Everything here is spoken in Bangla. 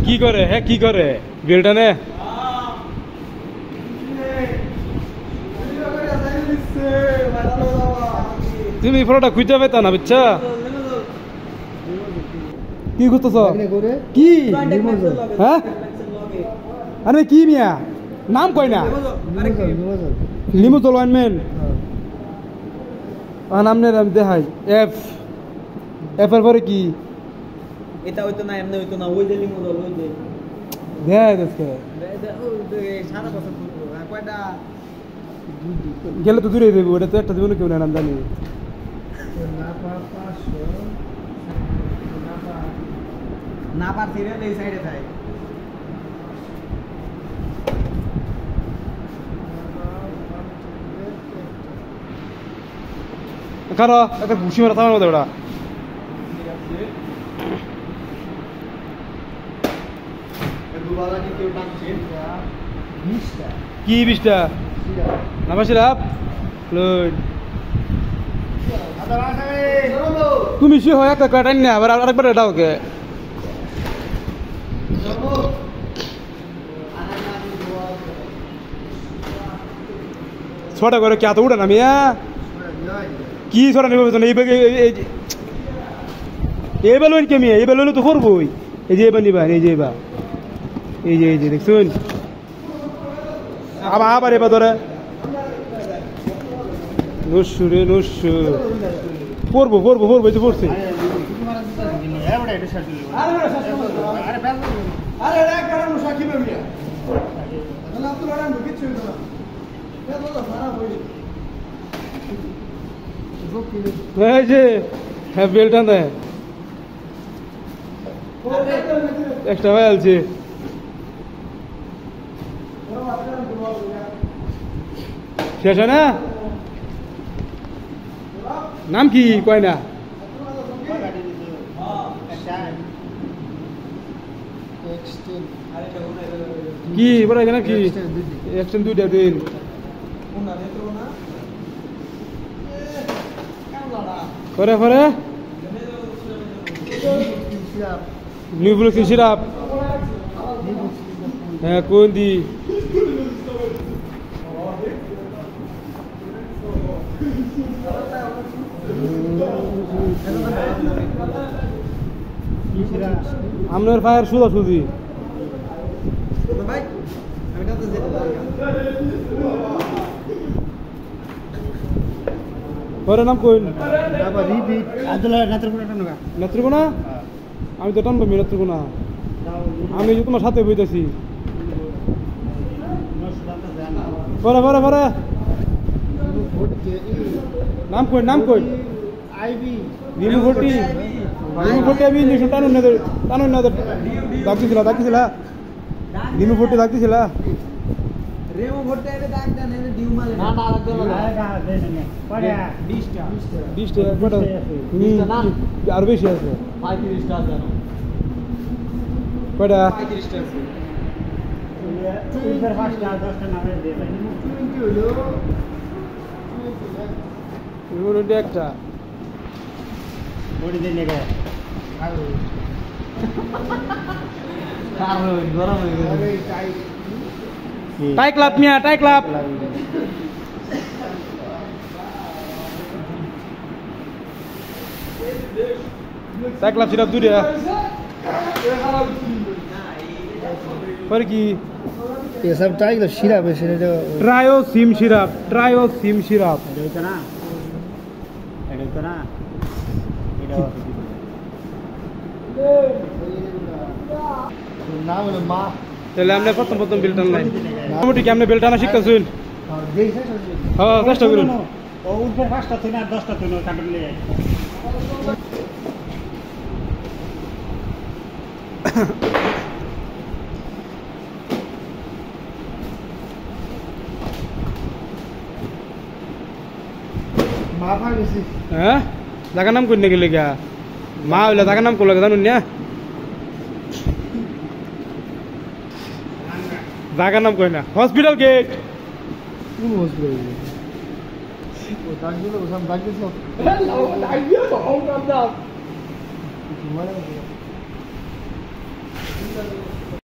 কি করে হ্যাঁ কি করে বেলটা নে তুমি ফটোটা খুঁজতে পেতা না বুঝছা কি করতেছ কি হ্যাঁ আরে কি মিয়া নাম কই না লিমোজল ওয়াইনম্যান নাম নে আমি দেখাই এফ এফ এর পরে কি এটা হইতো না এমনি হইতো না ওই যে লিমোজল ওই যে দেখ দেখতে সারা বছর কয়টা গেলে তো দূরে দেবো ওটা তো একটা দেবো না কেউ না নাম জানি না পার সিরিয়াল এই সাইডে থাকে কারো একটা ঘুষি মারা থামার মতো ওটা কি 20টা নাম্বার সিরাপ লোড তুমি সে হয় একটা কাটাই না আবার আরেকবার এটা ওকে ছোটা করে কে এত উঠে না মিয়া কি ছোটা নেবে এই বেলুন কে মিয়া এই বেলুন তো করবোই এই যে এবার নিবা এই যে এবার এই যে দেখছুন আবার এবার ধরে নস্যু রে নস্যু পড়বো এই তো পড়ছে হ্যাঁ বেলটা দেয় একটা হয়ে আছে শেষ হয় না নাম কি কয় না কি বলে এখানে কি এক্সটেন্ড 2টা দিন করে করে নিউব্লুসিন সিরাপ হ্যাঁ কোন দি আপনার ফায়ার সুদা সুদি পরে নাম কইন নেত্রকোনা আমি তো টানবো নেত্রকোনা আমি তোমার সাথে বইতেছি পরে পরে পরে নাম কই নিমু ভর্তি আমি ইঞ্জেকশন টানুন না ডাকতেছিল নিমু ভর্তি ডাকতেছিল রেমো ভর্তি এটা ডাক দেন এনে ডিউ মালে না না লাগবে না পড়া 20টা কত আর বেশি আছে 35টা আছে কয়টা 35টা আছে এবার ফার্স্ট 10টা নামে দিয়ে দেন 20 হলো এগুলো একটা বডি দেন গে আর গরম হয়ে গেছে টাই ক্লাব মিয়া টাই ক্লাব সিরাপ দুইটা পরে কি ये सब टाइग सिरप है सिरप ट्रायोसिम सिरप এটা না এটা নাম হলো মা তাহলে আমরা প্রথম বিলটান নাই মোটামুটি কেমনে বিলটানা শিখতেছুন হ্যাঁ চেষ্টা করুন ও উপর 5টা থেকে 10টা থেকে কাটলে যায় মা ভাই বেশি হ্যাঁ জায়গার নাম কইনে গেলে গা মা হইলে জায়গার নাম কইলে জানুন না জায়গার নাম কই না হসপিটাল গেট কোন হসপিটাল ও দাগিলো ওখান দাগিলো দাগিলো তো অন কাম দাও করে